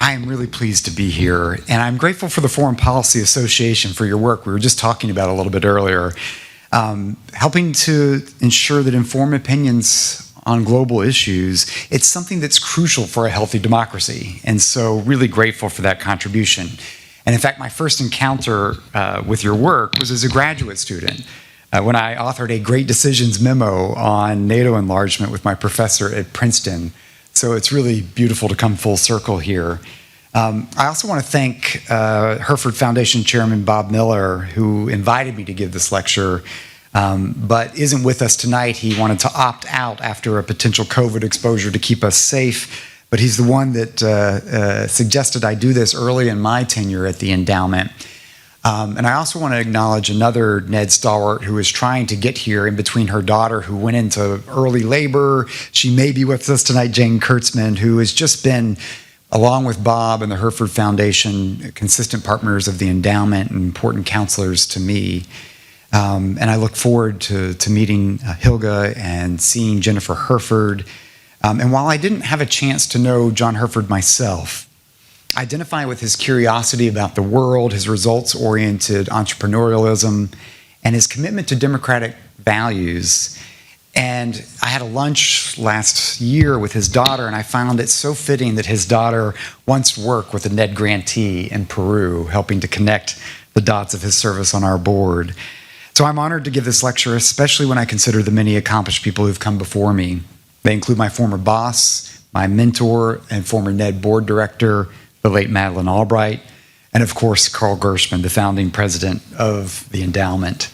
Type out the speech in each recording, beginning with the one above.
I am really pleased to be here, and I'm grateful for the Foreign Policy Association for your work. We were just talking about it a little bit earlier, helping to ensure that informed opinions on global issues, it's something that's crucial for a healthy democracy, and so really grateful for that contribution. And in fact, my first encounter with your work was as a graduate student when I authored a Great Decisions memo on NATO enlargement with my professor at Princeton. So it's really beautiful to come full circle here. I also want to thank Hurford Foundation Chairman Bob Miller, who invited me to give this lecture, but isn't with us tonight. He wanted to opt out after a potential COVID exposure to keep us safe, but he's the one that suggested I do this early in my tenure at the endowment. And I also want to acknowledge another Ned stalwart who is trying to get here in between her daughter who went into early labor. She may be with us tonight, Jane Kurtzman, who has just been, along with Bob and the Hurford Foundation, consistent partners of the endowment and important counselors to me. And I look forward to meeting Hilga and seeing Jennifer Hurford. And while I didn't have a chance to know John Hurford myself, I identify with his curiosity about the world, his results-oriented entrepreneurialism, and his commitment to democratic values. And I had a lunch last year with his daughter, and I found it so fitting that his daughter once worked with a Ned grantee in Peru, helping to connect the dots of his service on our board. So I'm honored to give this lecture, especially when I consider the many accomplished people who've come before me. They include my former boss, my mentor, and former Ned board director, the late Madeleine Albright, and of course, Carl Gershman, the founding president of the endowment.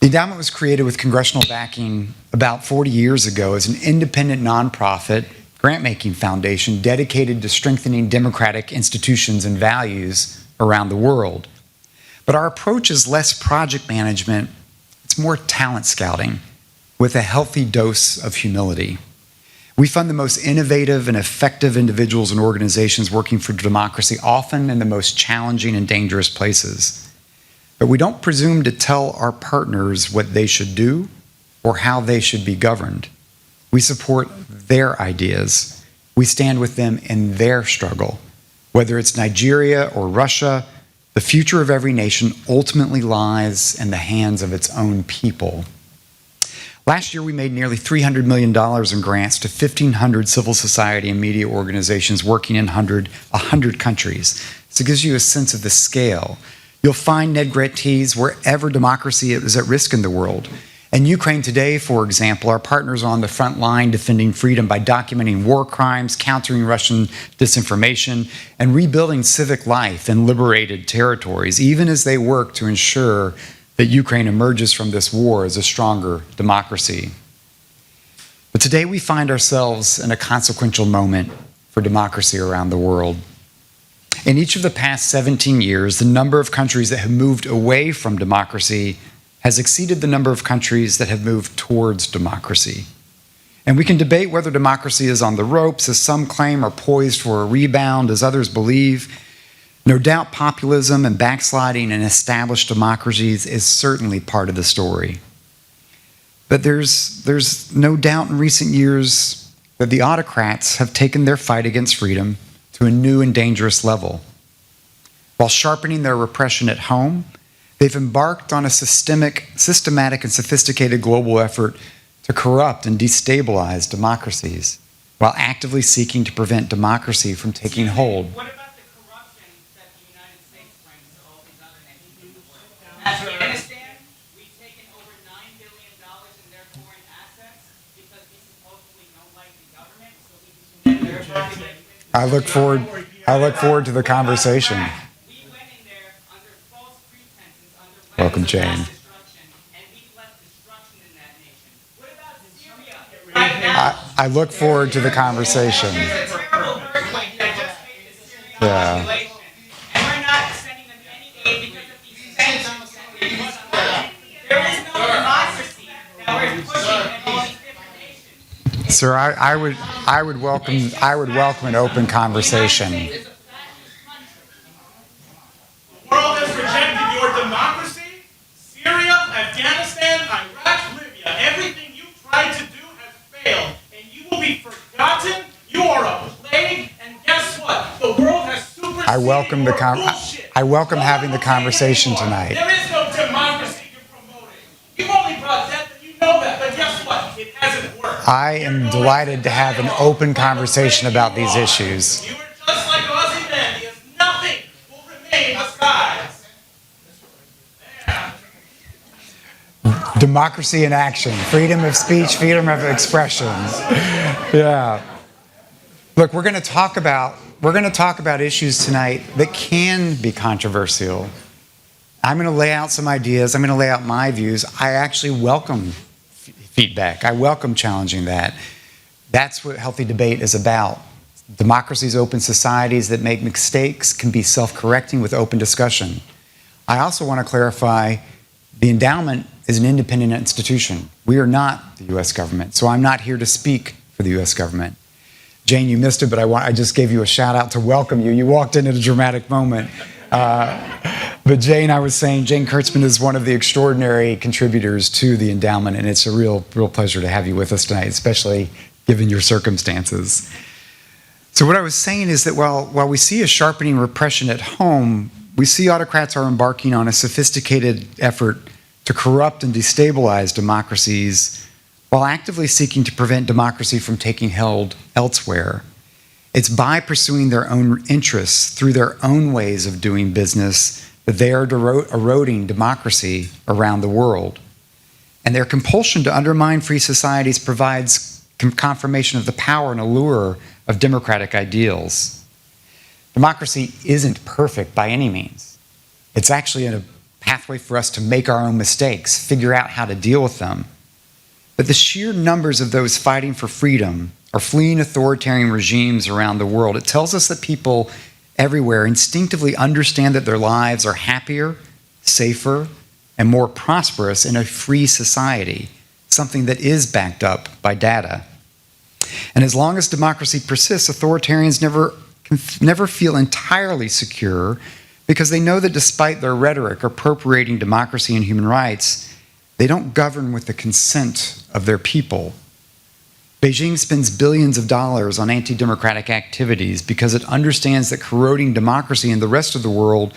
The endowment was created with congressional backing about 40 years ago as an independent nonprofit grant-making foundation dedicated to strengthening democratic institutions and values around the world. But our approach is less project management, it's more talent scouting with a healthy dose of humility. We fund the most innovative and effective individuals and organizations working for democracy, often in the most challenging and dangerous places. But we don't presume to tell our partners what they should do or how they should be governed. We support their ideas. We stand with them in their struggle. Whether it's Nigeria or Russia, the future of every nation ultimately lies in the hands of its own people. Last year, we made nearly $300 million in grants to 1,500 civil society and media organizations working in 100 countries. So it gives you a sense of the scale. You'll find Ned grantees wherever democracy is at risk in the world. In Ukraine today, for example, our partners are on the front line defending freedom by documenting war crimes, countering Russian disinformation, and rebuilding civic life in liberated territories, even as they work to ensure that Ukraine emerges from this war as a stronger democracy. But today we find ourselves in a consequential moment for democracy around the world. In each of the past 17 years, the number of countries that have moved away from democracy has exceeded the number of countries that have moved towards democracy. And we can debate whether democracy is on the ropes, as some claim, or poised for a rebound, as others believe. No doubt populism and backsliding in established democracies is certainly part of the story. But there's no doubt in recent years that the autocrats have taken their fight against freedom to a new and dangerous level. While sharpening their repression at home, they've embarked on a systematic and sophisticated global effort to corrupt and destabilize democracies while actively seeking to prevent democracy from taking hold. What about the corruption that the United States brings to all these other nations in the world? Afghanistan, we've taken over $9 billion in their foreign assets because we supposedly don't like the government, so we can their population. I look forward to the conversation. We went in there under false pretenses, under Welcome, weapons of Jane. mass destruction, and we've left destruction in that nation. What about Syria? Right now, I look forward to the conversation. there's a terrible earthquake that just hit the Syrian Yeah. population, and we're not sending them any aid because of these sanctions that we put on them. There is no democracy that we're pushing in all these different nations. Sir, I would welcome an open conversation. It's a fascist country. The world has rejected your democracy. Syria, Afghanistan, Iraq, Libya. Everything you tried to do has failed. And you will be forgotten. You are a plague. And guess what? The I welcome the Bullshit. I welcome Don't having the say it conversation anymore. tonight. There is no democracy you're promoting. You've only brought death, and you know that. But guess what? It hasn't worked. I am delighted to have an open conversation about these issues. You were just like Ozymandias. Nothing will remain besides. Democracy in action, freedom of speech, freedom of expression. Yeah. Look, we're going to talk about issues tonight that can be controversial. I'm going to lay out some ideas. I'm going to lay out my views. I actually welcome feedback. I welcome challenging that. That's what healthy debate is about. Democracies, open societies that make mistakes can be self-correcting with open discussion. I also want to clarify the endowment is an independent institution. We are not the U.S. government, so I'm not here to speak for the U.S. government. Jane, you missed it, but I just gave you a shout out to welcome you. You walked in at a dramatic moment. But Jane, I was saying, Jane Kurtzman is one of the extraordinary contributors to the endowment, and it's a real pleasure to have you with us tonight, especially given your circumstances. So what I was saying is that while we see a sharpening repression at home, we see autocrats are embarking on a sophisticated effort to corrupt and destabilize democracies while actively seeking to prevent democracy from taking hold elsewhere. It's by pursuing their own interests through their own ways of doing business that they are eroding democracy around the world. And their compulsion to undermine free societies provides confirmation of the power and allure of democratic ideals. Democracy isn't perfect by any means. It's actually a pathway for us to make our own mistakes, figure out how to deal with them. But the sheer numbers of those fighting for freedom or fleeing authoritarian regimes around the world, it tells us that people everywhere instinctively understand that their lives are happier, safer, and more prosperous in a free society, something that is backed up by data. And as long as democracy persists, authoritarians never feel entirely secure because they know that despite their rhetoric appropriating democracy and human rights, they don't govern with the consent of their people. Beijing spends billions of dollars on anti-democratic activities because it understands that corroding democracy in the rest of the world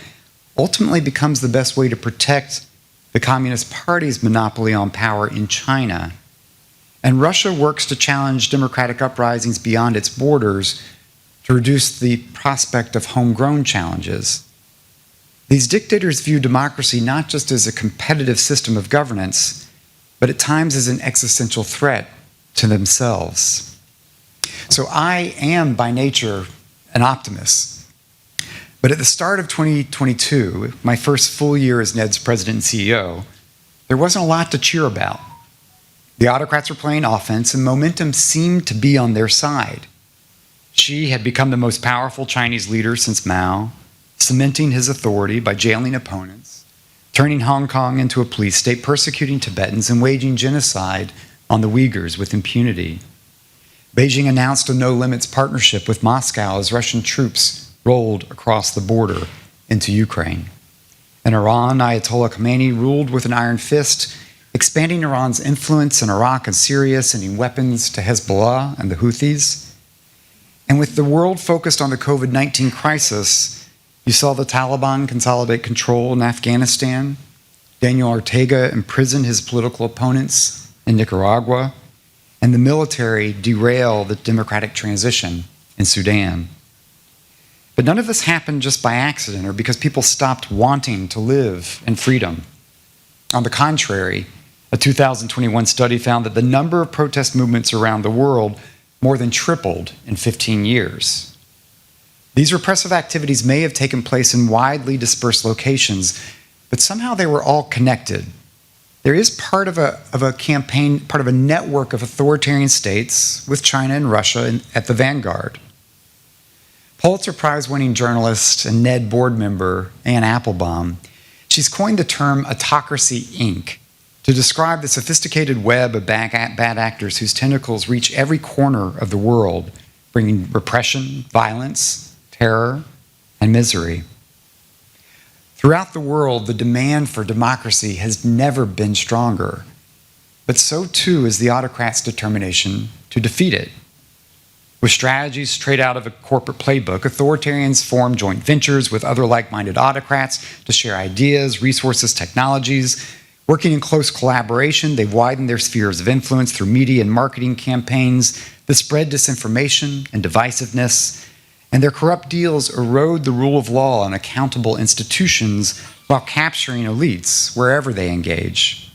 ultimately becomes the best way to protect the Communist Party's monopoly on power in China. And Russia works to challenge democratic uprisings beyond its borders to reduce the prospect of homegrown challenges. These dictators view democracy not just as a competitive system of governance, but at times as an existential threat to themselves. So I am by nature an optimist. But at the start of 2022, my first full year as NED's president and CEO, there wasn't a lot to cheer about. The autocrats were playing offense and momentum seemed to be on their side. Xi had become the most powerful Chinese leader since Mao, cementing his authority by jailing opponents, turning Hong Kong into a police state, persecuting Tibetans, and waging genocide on the Uyghurs with impunity. Beijing announced a no-limits partnership with Moscow as Russian troops rolled across the border into Ukraine. In Iran, Ayatollah Khamenei ruled with an iron fist, expanding Iran's influence in Iraq and Syria, sending weapons to Hezbollah and the Houthis. And with the world focused on the COVID-19 crisis, you saw the Taliban consolidate control in Afghanistan, Daniel Ortega imprison his political opponents in Nicaragua, and the military derail the democratic transition in Sudan. But none of this happened just by accident or because people stopped wanting to live in freedom. On the contrary, a 2021 study found that the number of protest movements around the world more than tripled in 15 years. These repressive activities may have taken place in widely dispersed locations, but somehow they were all connected. There is part of a campaign, part of a network of authoritarian states with China and Russia at the vanguard. Pulitzer Prize-winning journalist and NED board member Anne Applebaum, she's coined the term autocracy, Inc. to describe the sophisticated web of bad actors whose tentacles reach every corner of the world, bringing repression, violence, terror, and misery. Throughout the world, the demand for democracy has never been stronger, but so too is the autocrats' determination to defeat it. With strategies straight out of a corporate playbook, authoritarians form joint ventures with other like-minded autocrats to share ideas, resources, technologies. Working in close collaboration, they've widened their spheres of influence through media and marketing campaigns that spread disinformation and divisiveness, and their corrupt deals erode the rule of law and accountable institutions while capturing elites wherever they engage.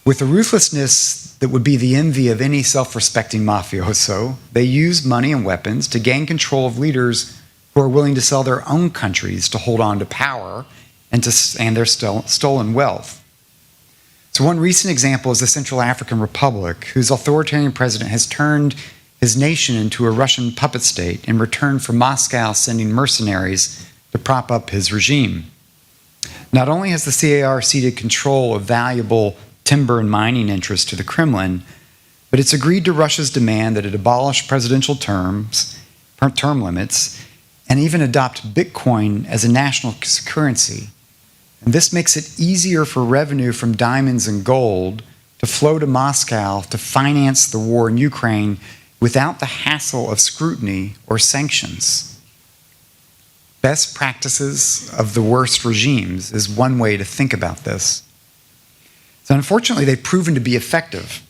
With a ruthlessness that would be the envy of any self-respecting mafioso, they use money and weapons to gain control of leaders who are willing to sell their own countries to hold on to power and their stolen wealth. So one recent example is the Central African Republic, whose authoritarian president has turned his nation into a Russian puppet state in return for Moscow sending mercenaries to prop up his regime. Not only has the CAR ceded control of valuable timber and mining interests to the Kremlin, but it's agreed to Russia's demand that it abolish presidential term limits and even adopt Bitcoin as a national currency. And this makes it easier for revenue from diamonds and gold to flow to Moscow to finance the war in Ukraine without the hassle of scrutiny or sanctions. Best practices of the worst regimes is one way to think about this. So unfortunately, they've proven to be effective.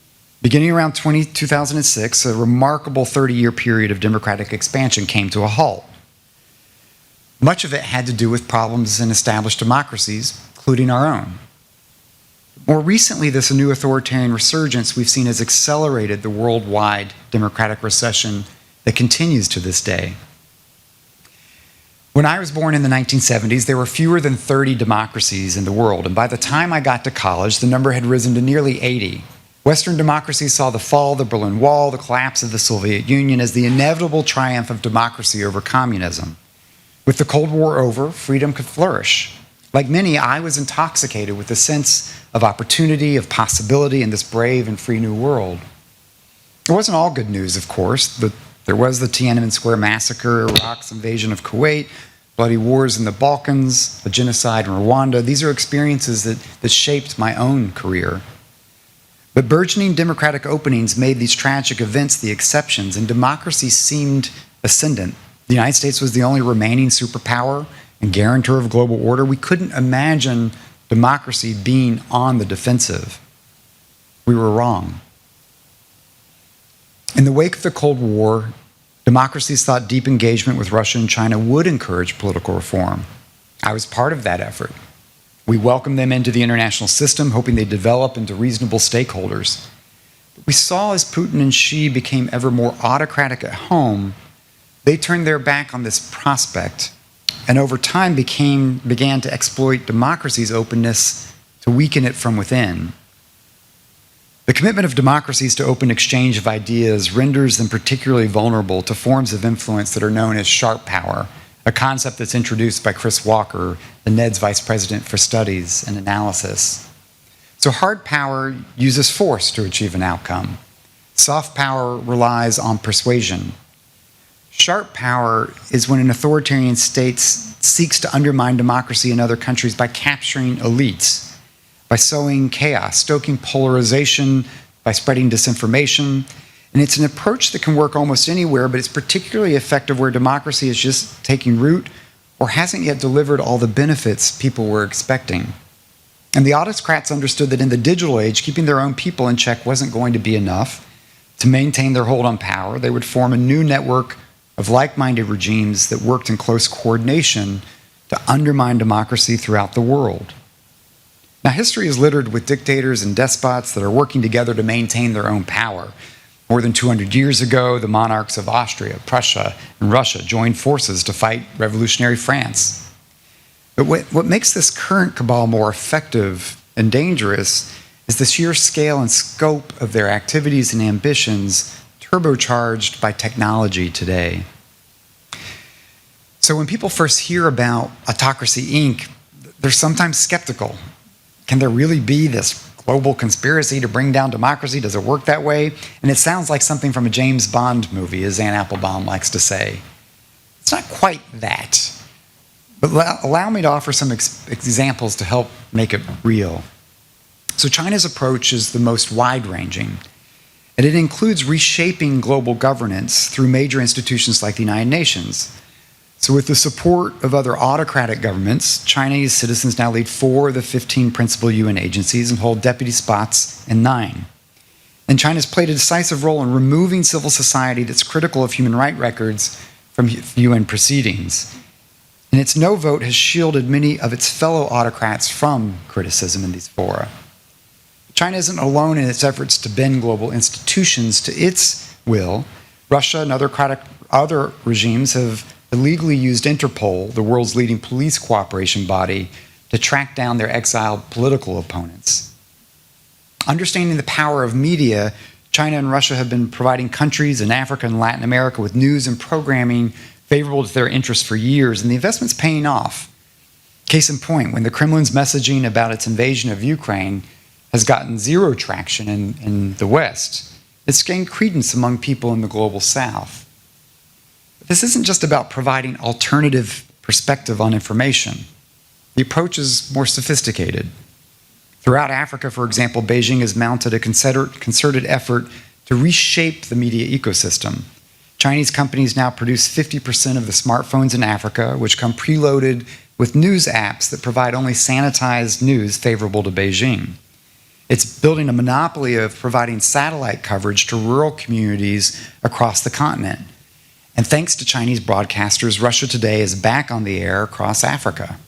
Beginning around 2006, a remarkable 30-year period of democratic expansion came to a halt. Much of it had to do with problems in established democracies, including our own. More recently, this new authoritarian resurgence we've seen has accelerated the worldwide democratic recession that continues to this day. When I was born in the 1970s, there were fewer than 30 democracies in the world, and by the time I got to college, the number had risen to nearly 80. Western democracies saw the fall of the Berlin Wall, the collapse of the Soviet Union as the inevitable triumph of democracy over communism. With the Cold War over, freedom could flourish. Like many, I was intoxicated with a sense of opportunity, of possibility in this brave and free new world. It wasn't all good news, of course. There was the Tiananmen Square massacre, Iraq's invasion of Kuwait, bloody wars in the Balkans, a genocide in Rwanda. These are experiences that shaped my own career. But burgeoning democratic openings made these tragic events the exceptions, and democracy seemed ascendant. The United States was the only remaining superpower and guarantor of global order. We couldn't imagine democracy being on the defensive. We were wrong. In the wake of the Cold War, democracies thought deep engagement with Russia and China would encourage political reform. I was part of that effort. We welcomed them into the international system, hoping they'd develop into reasonable stakeholders. But we saw as Putin and Xi became ever more autocratic at home, they turned their back on this prospect and over time began to exploit democracy's openness to weaken it from within. The commitment of democracies to open exchange of ideas renders them particularly vulnerable to forms of influence that are known as sharp power, a concept that's introduced by Chris Walker, the NED's Vice President for Studies and Analysis. So hard power uses force to achieve an outcome. Soft power relies on persuasion. Sharp power is when an authoritarian state seeks to undermine democracy in other countries by capturing elites, by sowing chaos, stoking polarization, by spreading disinformation. And it's an approach that can work almost anywhere, but it's particularly effective where democracy is just taking root or hasn't yet delivered all the benefits people were expecting. And the autocrats understood that in the digital age, keeping their own people in check wasn't going to be enough to maintain their hold on power. They would form a new network of like-minded regimes that worked in close coordination to undermine democracy throughout the world. Now, history is littered with dictators and despots that are working together to maintain their own power. More than 200 years ago, the monarchs of Austria, Prussia, and Russia joined forces to fight revolutionary France. But what makes this current cabal more effective and dangerous is the sheer scale and scope of their activities and ambitions, turbocharged by technology today. So when people first hear about Autocracy, Inc., they're sometimes skeptical. Can there really be this global conspiracy to bring down democracy? Does it work that way? And it sounds like something from a James Bond movie, as Ann Applebaum likes to say. It's not quite that. But allow me to offer some examples to help make it real. So China's approach is the most wide-ranging. And it includes reshaping global governance through major institutions like the United Nations. So with the support of other autocratic governments, Chinese citizens now lead 4 of the 15 principal UN agencies and hold deputy spots in 9. And China's played a decisive role in removing civil society that's critical of human rights records from UN proceedings. And its no vote has shielded many of its fellow autocrats from criticism in these fora. China isn't alone in its efforts to bend global institutions to its will. Russia and other regimes have illegally used Interpol, the world's leading police cooperation body, to track down their exiled political opponents. Understanding the power of media, China and Russia have been providing countries in Africa and Latin America with news and programming favorable to their interests for years, and the investment's paying off. Case in point, when the Kremlin's messaging about its invasion of Ukraine has gotten zero traction in the West, it's gained credence among people in the global South. But this isn't just about providing alternative perspective on information. The approach is more sophisticated. Throughout Africa, for example, Beijing has mounted a concerted effort to reshape the media ecosystem. Chinese companies now produce 50% of the smartphones in Africa, which come preloaded with news apps that provide only sanitized news favorable to Beijing. It's building a monopoly of providing satellite coverage to rural communities across the continent. And thanks to Chinese broadcasters, Russia Today is back on the air across Africa.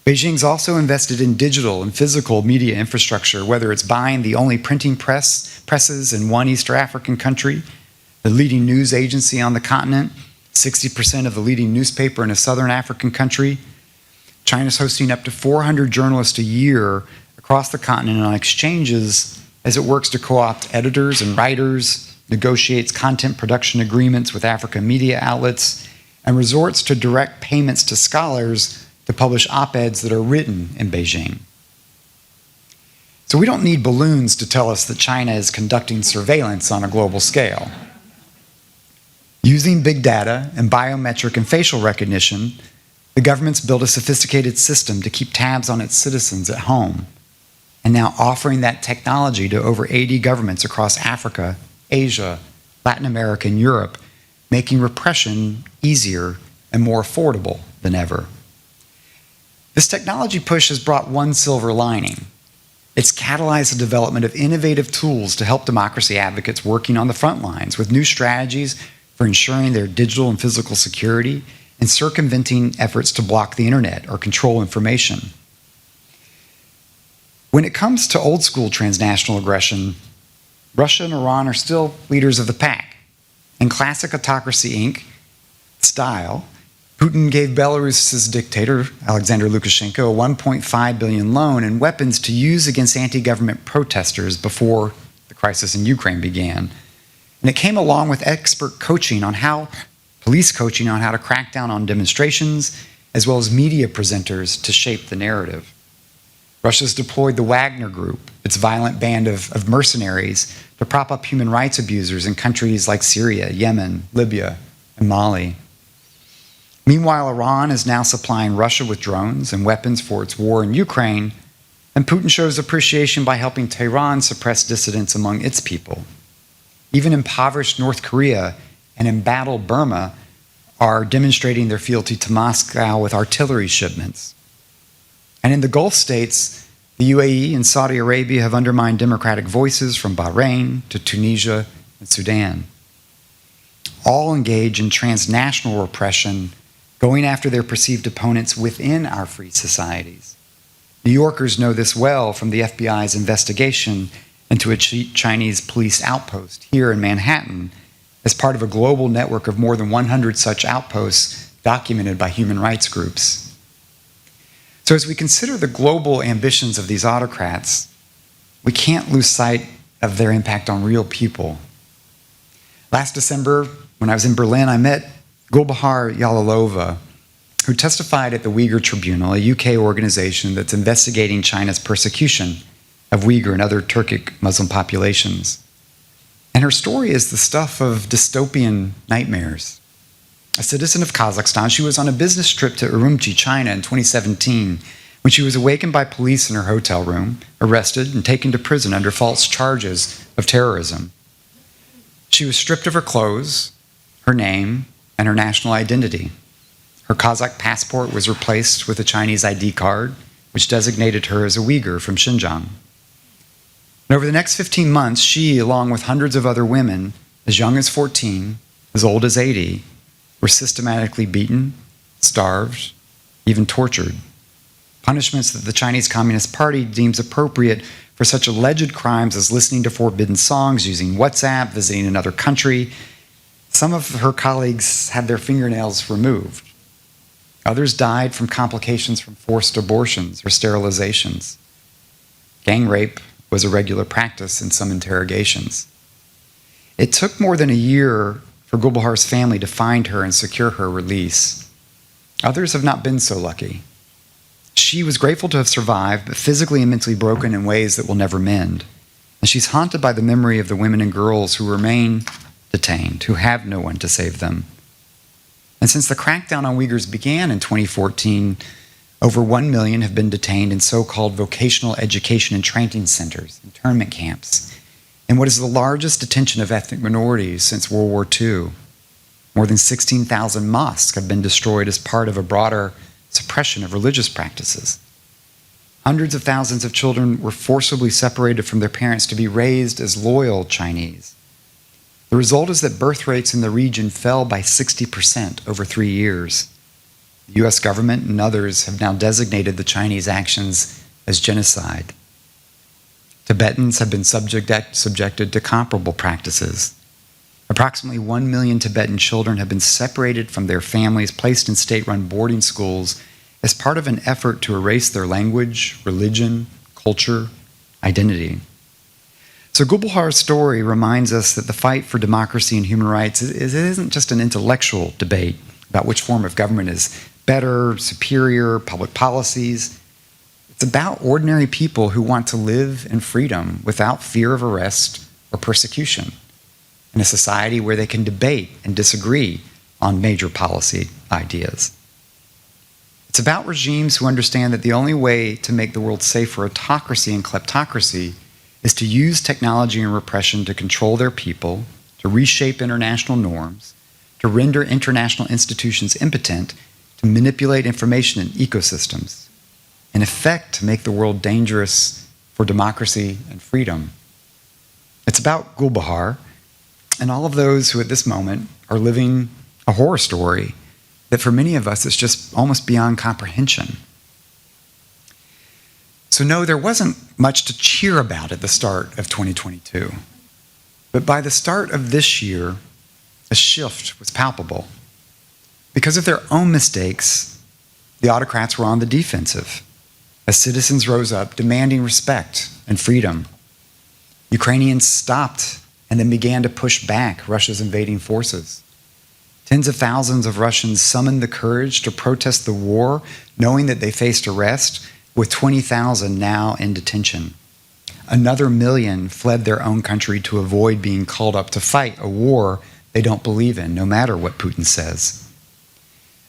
Beijing's also invested in digital and physical media infrastructure, whether it's buying the only printing presses in one East African country, the leading news agency on the continent, 60% of the leading newspaper in a southern African country. China's hosting up to 400 journalists a year across the continent on exchanges as it works to co-opt editors and writers, negotiates content production agreements with African media outlets, and resorts to direct payments to scholars to publish op-eds that are written in Beijing. So we don't need balloons to tell us that China is conducting surveillance on a global scale. Using big data and biometric and facial recognition, the government's built a sophisticated system to keep tabs on its citizens at home, and now offering that technology to over 80 governments across Africa, Asia, Latin America, and Europe, making repression easier and more affordable than ever. This technology push has brought one silver lining. It's catalyzed the development of innovative tools to help democracy advocates working on the front lines with new strategies for ensuring their digital and physical security and circumventing efforts to block the internet or control information. When it comes to old school transnational aggression, Russia and Iran are still leaders of the pack. In classic autocracy Inc. style, Putin gave Belarus's dictator, Alexander Lukashenko, a $1.5 billion loan and weapons to use against anti-government protesters before the crisis in Ukraine began. And it came along with expert coaching on police coaching on how to crack down on demonstrations, as well as media presenters to shape the narrative. Russia's deployed the Wagner Group, its violent band of mercenaries, to prop up human rights abusers in countries like Syria, Yemen, Libya, and Mali. Meanwhile, Iran is now supplying Russia with drones and weapons for its war in Ukraine, and Putin shows appreciation by helping Tehran suppress dissidents among its people. Even impoverished North Korea and embattled Burma are demonstrating their fealty to Moscow with artillery shipments. And in the Gulf states, the UAE and Saudi Arabia have undermined democratic voices from Bahrain to Tunisia and Sudan. All engage in transnational repression, going after their perceived opponents within our free societies. New Yorkers know this well from the FBI's investigation into a Chinese police outpost here in Manhattan as part of a global network of more than 100 such outposts documented by human rights groups. So as we consider the global ambitions of these autocrats, we can't lose sight of their impact on real people. Last December, when I was in Berlin, I met Gulbahar Yalalova, who testified at the Uyghur Tribunal, a UK organization that's investigating China's persecution of Uyghur and other Turkic Muslim populations. And her story is the stuff of dystopian nightmares. A citizen of Kazakhstan, she was on a business trip to Urumqi, China in 2017, when she was awakened by police in her hotel room, arrested, and taken to prison under false charges of terrorism. She was stripped of her clothes, her name, and her national identity. Her Kazakh passport was replaced with a Chinese ID card, which designated her as a Uyghur from Xinjiang. And over the next 15 months, she, along with hundreds of other women, as young as 14, as old as 80, were systematically beaten, starved, even tortured. Punishments that the Chinese Communist Party deems appropriate for such alleged crimes as listening to forbidden songs, using WhatsApp, visiting another country. Some of her colleagues had their fingernails removed. Others died from complications from forced abortions or sterilizations. Gang rape was a regular practice in some interrogations. It took more than a year for Gulbahar's family to find her and secure her release. Others have not been so lucky. She was grateful to have survived, but physically and mentally broken in ways that will never mend. And she's haunted by the memory of the women and girls who remain detained, who have no one to save them. And since the crackdown on Uyghurs began in 2014, over 1 million have been detained in so-called vocational education and training centers, internment camps, in what is the largest detention of ethnic minorities since World War II. More than 16,000 mosques have been destroyed as part of a broader suppression of religious practices. Hundreds of thousands of children were forcibly separated from their parents to be raised as loyal Chinese. The result is that birth rates in the region fell by 60% over 3 years. The US government and others have now designated the Chinese actions as genocide. Tibetans have been subjected to comparable practices. Approximately 1 million Tibetan children have been separated from their families, placed in state-run boarding schools as part of an effort to erase their language, religion, culture, identity. So Gulbahar's story reminds us that the fight for democracy and human rights isn't just an intellectual debate about which form of government is better, superior, public policies. It's about ordinary people who want to live in freedom without fear of arrest or persecution, in a society where they can debate and disagree on major policy ideas. It's about regimes who understand that the only way to make the world safe for autocracy and kleptocracy is to use technology and repression to control their people, to reshape international norms, to render international institutions impotent, to manipulate information in ecosystems, in effect to make the world dangerous for democracy and freedom. It's about Gulbahar and all of those who at this moment are living a horror story that for many of us is just almost beyond comprehension. So no, there wasn't much to cheer about at the start of 2022. But by the start of this year, a shift was palpable. Because of their own mistakes, the autocrats were on the defensive, as citizens rose up demanding respect and freedom. Ukrainians stopped and then began to push back Russia's invading forces. Tens of thousands of Russians summoned the courage to protest the war, knowing that they faced arrest, with 20,000 now in detention. Another million fled their own country to avoid being called up to fight a war they don't believe in, no matter what Putin says.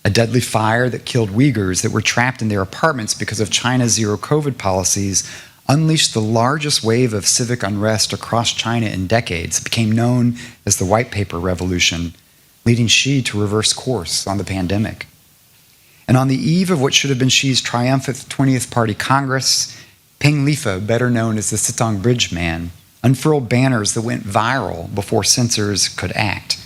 A deadly fire that killed Uyghurs that were trapped in their apartments because of China's zero-COVID policies unleashed the largest wave of civic unrest across China in decades. It became known as the White Paper Revolution, leading Xi to reverse course on the pandemic. And on the eve of what should have been Xi's triumphant 20th Party Congress, Peng Lifa, better known as the Sitong Bridge Man, unfurled banners that went viral before censors could act.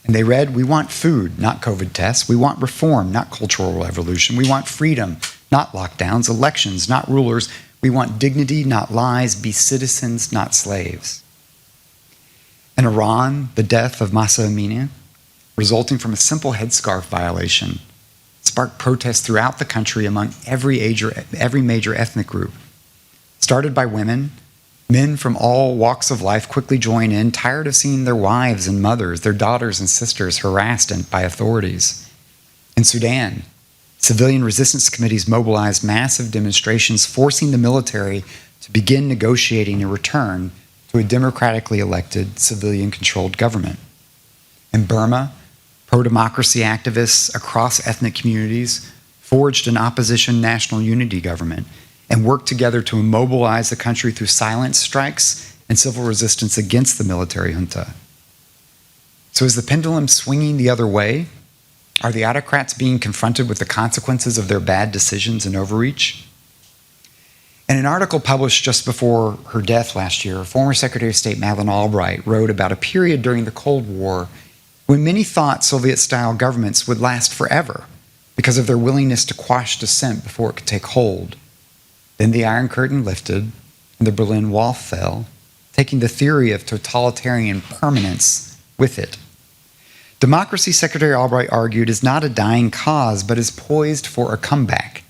And they read, "We want food, not COVID tests. We want reform, not cultural revolution. We want freedom, not lockdowns, elections, not rulers. We want dignity, not lies. Be citizens, not slaves." In Iran, the death of Mahsa Amini, resulting from a simple headscarf violation, sparked protests throughout the country among every major ethnic group. Started by women, men from all walks of life quickly join in, tired of seeing their wives and mothers, their daughters and sisters harassed by authorities. In Sudan, civilian resistance committees mobilized massive demonstrations, forcing the military to begin negotiating a return to a democratically elected, civilian-controlled government. In Burma, pro-democracy activists across ethnic communities forged an opposition national unity government, and worked together to immobilize the country through silent strikes and civil resistance against the military junta. So is the pendulum swinging the other way? Are the autocrats being confronted with the consequences of their bad decisions and overreach? In an article published just before her death last year, former Secretary of State Madeleine Albright wrote about a period during the Cold War when many thought Soviet-style governments would last forever because of their willingness to quash dissent before it could take hold. Then the Iron Curtain lifted and the Berlin Wall fell, taking the theory of totalitarian permanence with it. Democracy, Secretary Albright argued, is not a dying cause, but is poised for a comeback,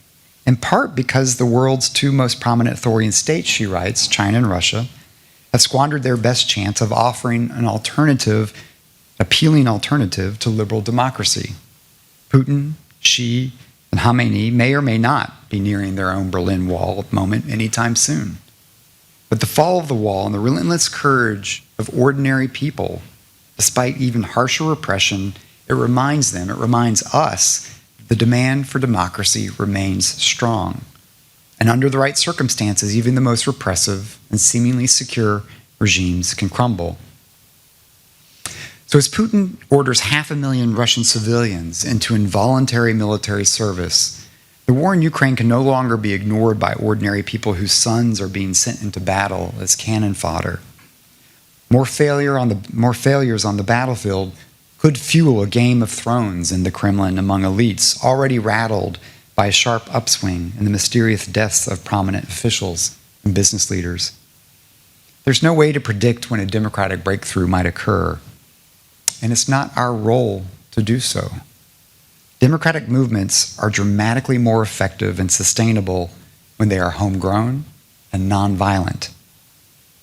in part because the world's two most prominent authoritarian states, she writes, China and Russia, have squandered their best chance of offering an appealing alternative to liberal democracy. Putin, Xi, and Khamenei may or may not be nearing their own Berlin Wall moment anytime soon. But the fall of the wall and the relentless courage of ordinary people, despite even harsher repression, it reminds us, the demand for democracy remains strong. And under the right circumstances, even the most repressive and seemingly secure regimes can crumble. So as Putin orders 500,000 Russian civilians into involuntary military service, the war in Ukraine can no longer be ignored by ordinary people whose sons are being sent into battle as cannon fodder. More failures on the battlefield could fuel a game of thrones in the Kremlin among elites already rattled by a sharp upswing in the mysterious deaths of prominent officials and business leaders. There's no way to predict when a democratic breakthrough might occur, and it's not our role to do so. Democratic movements are dramatically more effective and sustainable when they are homegrown and nonviolent.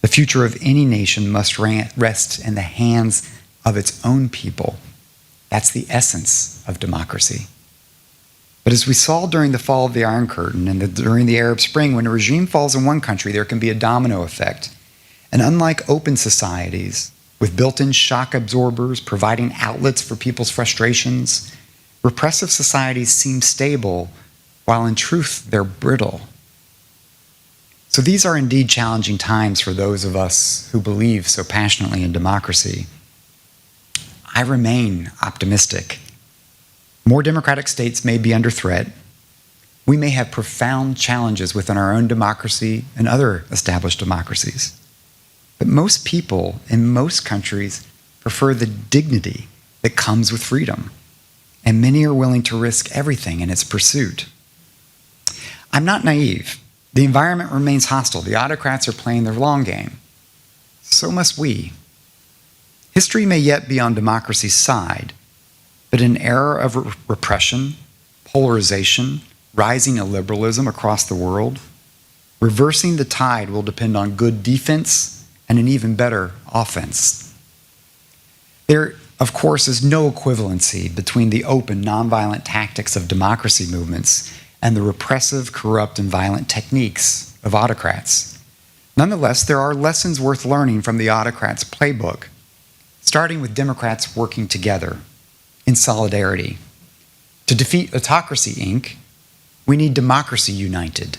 The future of any nation must rest in the hands of its own people. That's the essence of democracy. But as we saw during the fall of the Iron Curtain and during the Arab Spring, when a regime falls in one country, there can be a domino effect. And unlike open societies, with built-in shock absorbers providing outlets for people's frustrations, repressive societies seem stable, while in truth they're brittle. So these are indeed challenging times for those of us who believe so passionately in democracy. I remain optimistic. More democratic states may be under threat. We may have profound challenges within our own democracy and other established democracies. But most people in most countries prefer the dignity that comes with freedom, and many are willing to risk everything in its pursuit. I'm not naive. The environment remains hostile. The autocrats are playing their long game. So must we. History may yet be on democracy's side, but in an era of repression, polarization, rising illiberalism across the world, reversing the tide will depend on good defense and an even better offense. There, of course, is no equivalency between the open, nonviolent tactics of democracy movements and the repressive, corrupt, and violent techniques of autocrats. Nonetheless, there are lessons worth learning from the autocrats' playbook, starting with Democrats working together in solidarity. To defeat Autocracy, Inc., we need Democracy United,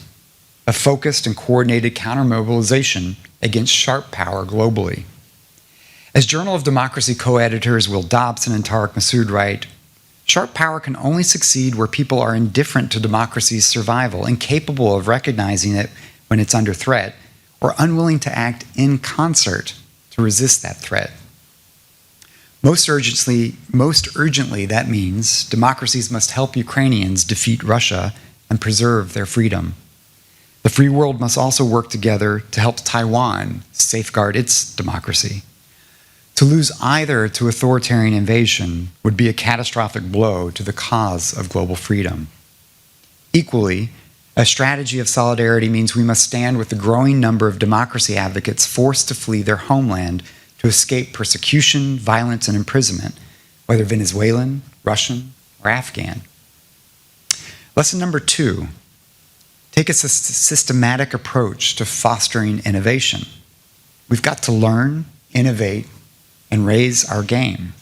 a focused and coordinated counter-mobilization against sharp power globally. As Journal of Democracy co-editors Will Dobson and Tariq Masood write, sharp power can only succeed where people are indifferent to democracy's survival, incapable of recognizing it when it's under threat, or unwilling to act in concert to resist that threat. Most urgently, that means democracies must help Ukrainians defeat Russia and preserve their freedom. The free world must also work together to help Taiwan safeguard its democracy. To lose either to authoritarian invasion would be a catastrophic blow to the cause of global freedom. Equally, a strategy of solidarity means we must stand with the growing number of democracy advocates forced to flee their homeland to escape persecution, violence, and imprisonment, whether Venezuelan, Russian, or Afghan. Lesson number 2, take a systematic approach to fostering innovation. We've got to learn, innovate, and raise our game.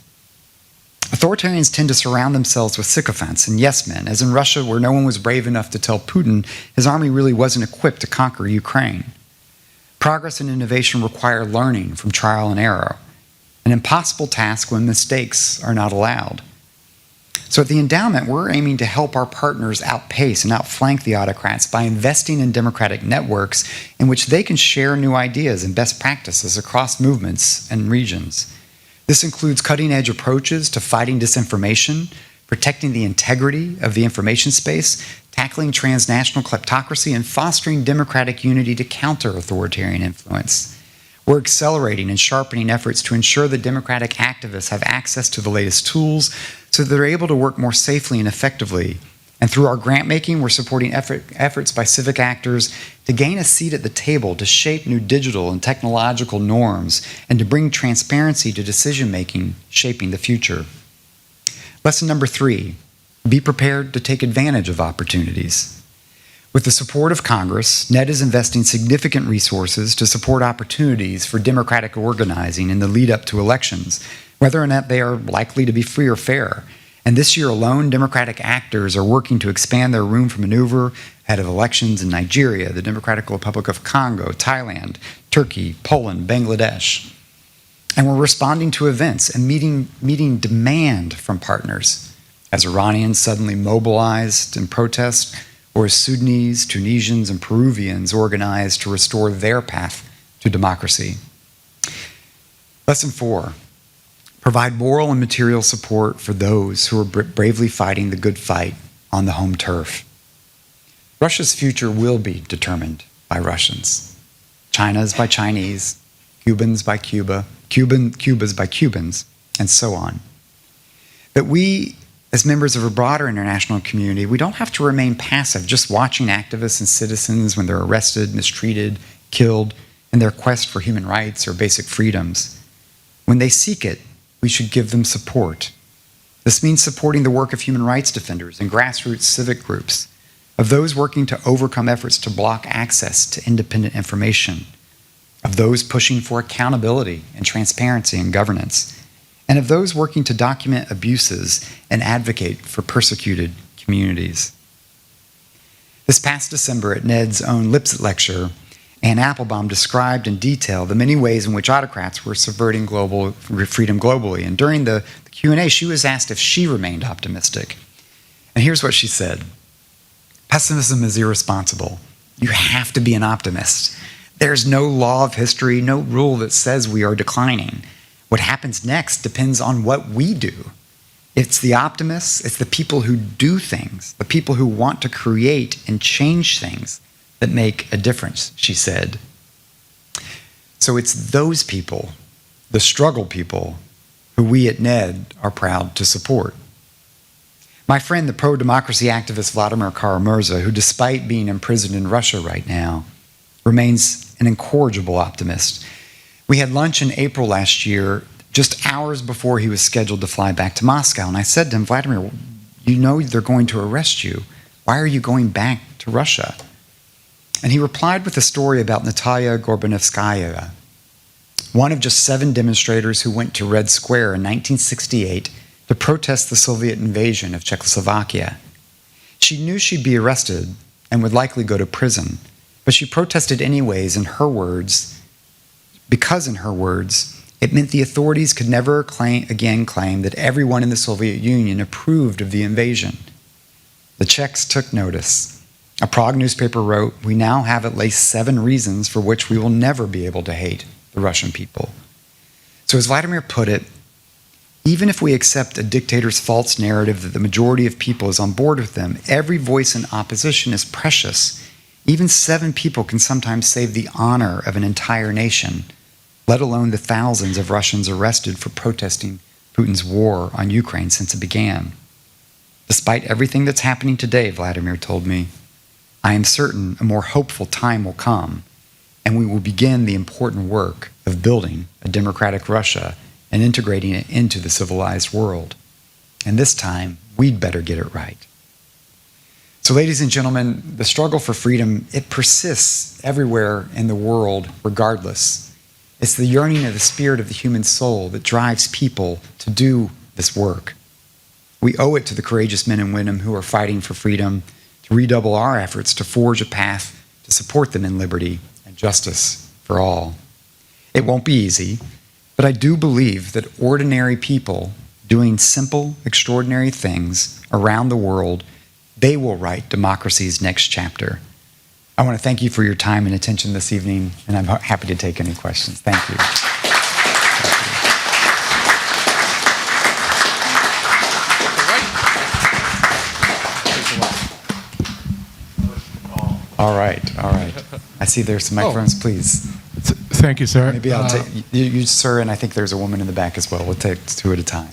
Authoritarians tend to surround themselves with sycophants and yes men, as in Russia, where no one was brave enough to tell Putin his army really wasn't equipped to conquer Ukraine. Progress and innovation require learning from trial and error, an impossible task when mistakes are not allowed. So at the Endowment, we're aiming to help our partners outpace and outflank the autocrats by investing in democratic networks in which they can share new ideas and best practices across movements and regions. This includes cutting-edge approaches to fighting disinformation, protecting the integrity of the information space, tackling transnational kleptocracy, and fostering democratic unity to counter authoritarian influence. We're accelerating and sharpening efforts to ensure that democratic activists have access to the latest tools so that they're able to work more safely and effectively. And through our grant making, we're supporting efforts by civic actors to gain a seat at the table to shape new digital and technological norms and to bring transparency to decision making, shaping the future. Lesson number 3, be prepared to take advantage of opportunities. With the support of Congress, NED is investing significant resources to support opportunities for democratic organizing in the lead up to elections, whether or not they are likely to be free or fair. And this year alone, democratic actors are working to expand their room for maneuver ahead of elections in Nigeria, the Democratic Republic of Congo, Thailand, Turkey, Poland, Bangladesh. And we're responding to events and meeting demand from partners, as Iranians suddenly mobilized in protest, or as Sudanese, Tunisians, and Peruvians organized to restore their path to democracy. Lesson 4. Provide moral and material support for those who are bravely fighting the good fight on the home turf. Russia's future will be determined by Russians. China's by Chinese, Cubans by Cuba's by Cubans, and so on. But we, as members of a broader international community, we don't have to remain passive, just watching activists and citizens when they're arrested, mistreated, killed in their quest for human rights or basic freedoms. When they seek it, we should give them support. This means supporting the work of human rights defenders and grassroots civic groups, of those working to overcome efforts to block access to independent information, of those pushing for accountability and transparency in governance, and of those working to document abuses and advocate for persecuted communities. This past December at NED's own Lipset lecture, Anne Applebaum described in detail the many ways in which autocrats were subverting global freedom globally. And during the Q&A, she was asked if she remained optimistic. And here's what she said. Pessimism is irresponsible. You have to be an optimist. There's no law of history, no rule that says we are declining. What happens next depends on what we do. It's the optimists, it's the people who do things, the people who want to create and change things that make a difference, she said. So it's those people, the struggle people, who we at NED are proud to support. My friend, the pro-democracy activist Vladimir Kara-Murza, who despite being imprisoned in Russia right now, remains an incorrigible optimist. We had lunch in April last year, just hours before he was scheduled to fly back to Moscow, and I said to him, Vladimir, you know they're going to arrest you. Why are you going back to Russia? And he replied with a story about Natalia Gorbanevskaya, one of just 7 demonstrators who went to Red Square in 1968 to protest the Soviet invasion of Czechoslovakia. She knew she'd be arrested and would likely go to prison, but she protested anyways, in her words, because in her words, it meant the authorities could never again claim that everyone in the Soviet Union approved of the invasion. The Czechs took notice. A Prague newspaper wrote, we now have at least 7 reasons for which we will never be able to hate the Russian people. So as Vladimir put it, even if we accept a dictator's false narrative that the majority of people is on board with them, every voice in opposition is precious. Even 7 people can sometimes save the honor of an entire nation, let alone the thousands of Russians arrested for protesting Putin's war on Ukraine since it began. Despite everything that's happening today, Vladimir told me, I am certain a more hopeful time will come, and we will begin the important work of building a democratic Russia and integrating it into the civilized world. And this time, we'd better get it right. So ladies and gentlemen, the struggle for freedom, it persists everywhere in the world regardless. It's the yearning of the spirit of the human soul that drives people to do this work. We owe it to the courageous men and women who are fighting for freedom to redouble our efforts to forge a path to support them in liberty and justice for all. It won't be easy, but I do believe that ordinary people doing simple, extraordinary things around the world, they will write democracy's next chapter. I want to thank you for your time and attention this evening, and I'm happy to take any questions. Thank you. All right. I see there's some microphones, please. Thank you, sir. Maybe I'll take you, sir, and I think there's a woman in the back as well. We'll take two at a time.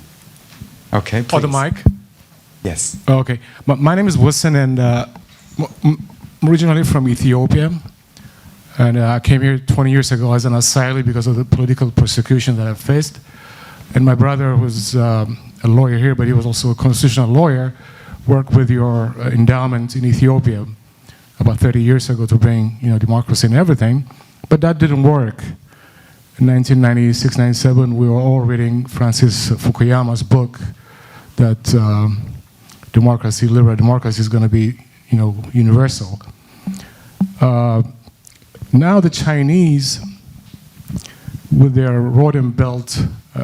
Okay, please. Oh, the mic? Yes. Okay. My name is Wilson, and I'm originally from Ethiopia. And I came here 20 years ago as an asylee because of the political persecution that I faced. And my brother was a lawyer here, but he was also a constitutional lawyer, worked with your endowment in Ethiopia about 30 years ago to bring democracy and everything. But that didn't work. In 1996, 97, we were all reading Francis Fukuyama's book that democracy, liberal democracy, is going to be, universal. Now the Chinese, with their Road and Belt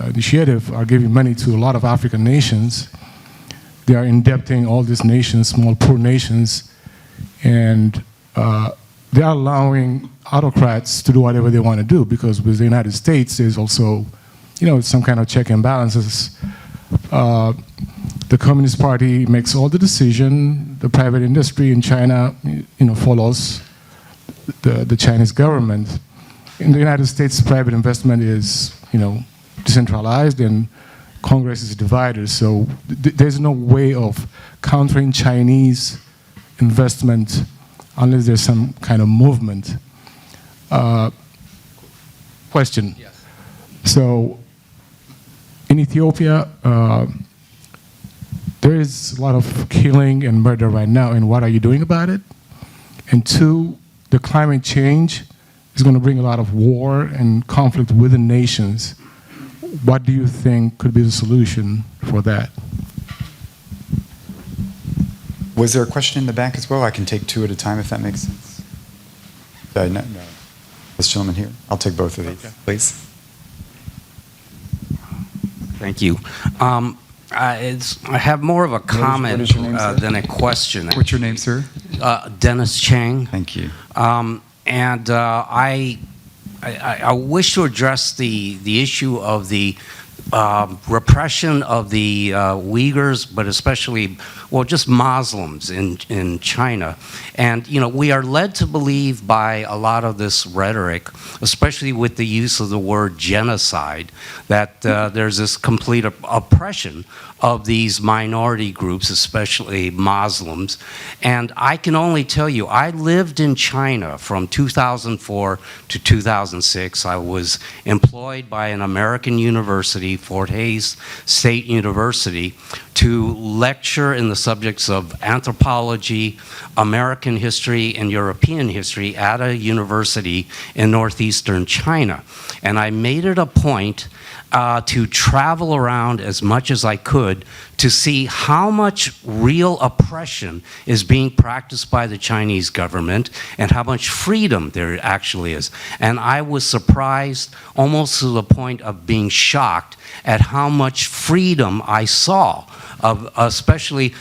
initiative, are giving money to a lot of African nations. They are indebting all these nations, small poor nations, and they are allowing autocrats to do whatever they want to do, because with the United States, there's also, some kind of check and balances. The Communist Party makes all the decision. The private industry in China, follows the Chinese government. In the United States, private investment is, decentralized, and Congress is divided. So there's no way of countering Chinese investment unless there's some kind of movement. Question. Yes. So in Ethiopia, there is a lot of killing and murder right now, and what are you doing about it? And two, the climate change is going to bring a lot of war and conflict within nations. What do you think could be the solution for that? Was there a question in the back as well? I can take two at a time if that makes sense. No. This gentleman here. I'll take both of these, please. Thank you. I have more of a comment what is your name, sir? than a question. What's your name, sir? Dennis Chang. Thank you. And I wish to address the issue of the repression of the Uyghurs, but especially, just Muslims in China. And, we are led to believe by a lot of this rhetoric, especially with the use of the word genocide, that there's this complete oppression of these minority groups, especially Muslims. And I can only tell you, I lived in China from 2004 to 2006. I was employed by an American university, Fort Hays State University, to lecture in the subjects of anthropology, American history, and European history at a university in northeastern China. And I made it a point to travel around as much as I could to see how much real oppression is being practiced by the Chinese government and how much freedom there actually is. And I was surprised, almost to the point of being shocked, at how much freedom I saw. Especially,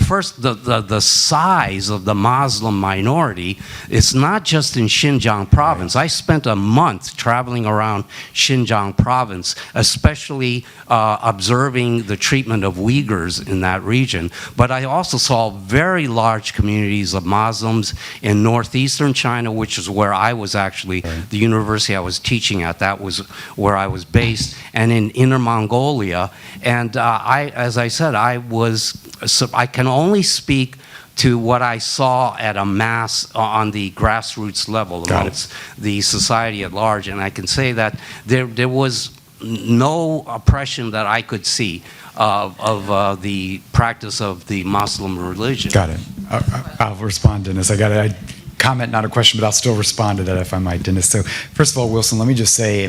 first, the size of the Muslim minority. It's not just in Xinjiang province. I spent a month traveling around Xinjiang province, especially observing the treatment of Uyghurs in that region. But I also saw very large communities of Muslims in northeastern China, which is where I was actually, the university I was teaching at, that was where I was based, and in Inner Mongolia. And as I said, I can only speak to what I saw at a mass on the grassroots level amongst the society at large, and I can say that there was no oppression that I could see of the practice of the Muslim religion. Got it. I'll respond, Dennis. I comment, not a question, but I'll still respond to that if I might, Dennis. So first of all, Wilson, let me just say,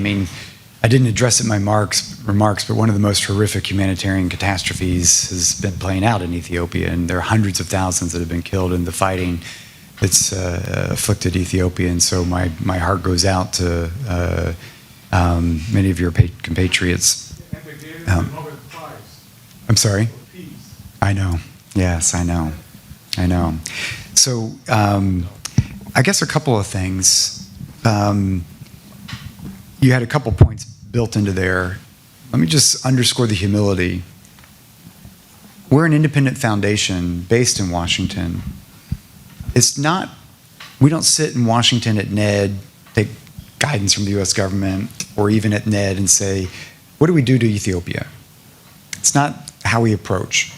I didn't address it in my remarks, but one of the most horrific humanitarian catastrophes has been playing out in Ethiopia, and there are hundreds of thousands that have been killed in the fighting that's afflicted Ethiopia. And so my heart goes out to many of your compatriots. I'm sorry? I know. Yes, I know. I know. So I guess a couple of things. You had a couple points built into there. Let me just underscore the humility. We're an independent foundation based in Washington. It's not, we don't sit in Washington at NED, take guidance from the US government, or even at NED and say, what do we do to Ethiopia? It's not how we approach.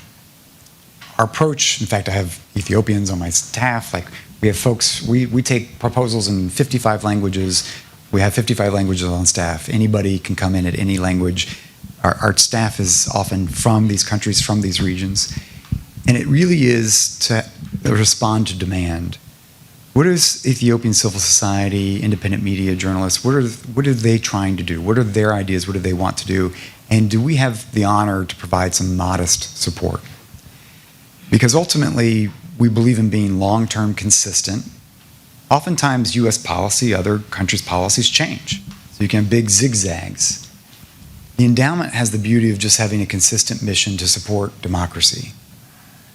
Our approach, in fact, I have Ethiopians on my staff, like we have folks, we take proposals in 55 languages. We have 55 languages on staff. Anybody can come in at any language. Our staff is often from these countries, from these regions. And it really is to respond to demand. What is Ethiopian civil society, independent media, journalists, what are they trying to do? What are their ideas? What do they want to do? And do we have the honor to provide some modest support? Because ultimately, we believe in being long-term consistent. Oftentimes, US policy, other countries' policies change. So you can have big zigzags. The endowment has the beauty of just having a consistent mission to support democracy.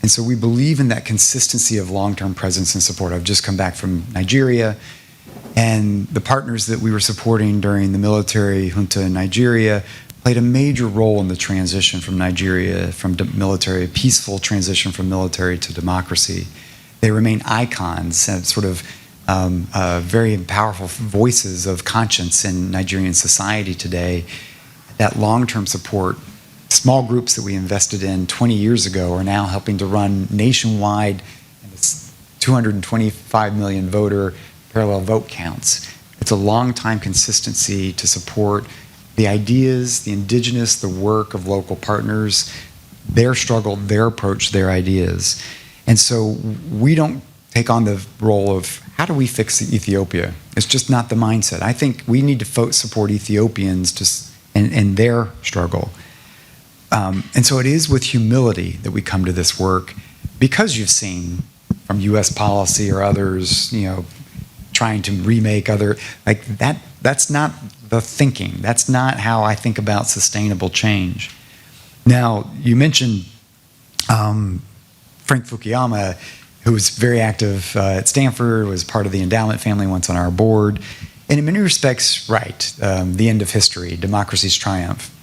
And so we believe in that consistency of long-term presence and support. I've just come back from Nigeria, and the partners that we were supporting during the military junta in Nigeria played a major role in the transition from Nigeria, from military, peaceful transition from military to democracy. They remain icons and sort of very powerful voices of conscience in Nigerian society today. That long-term support, small groups that we invested in 20 years ago are now helping to run nationwide 225 million voter parallel vote counts. It's a long-time consistency to support the ideas, the indigenous, the work of local partners, their struggle, their approach, their ideas. And so we don't take on the role of how do we fix Ethiopia? It's just not the mindset. I think we need to support Ethiopians in their struggle. And so it is with humility that we come to this work, because you've seen from US policy or others, trying to remake other, like that's not the thinking. That's not how I think about sustainable change. Now, you mentioned Frank Fukuyama, who was very active at Stanford, was part of the endowment family, once on our board. And in many respects, right, the end of history, democracy's triumph.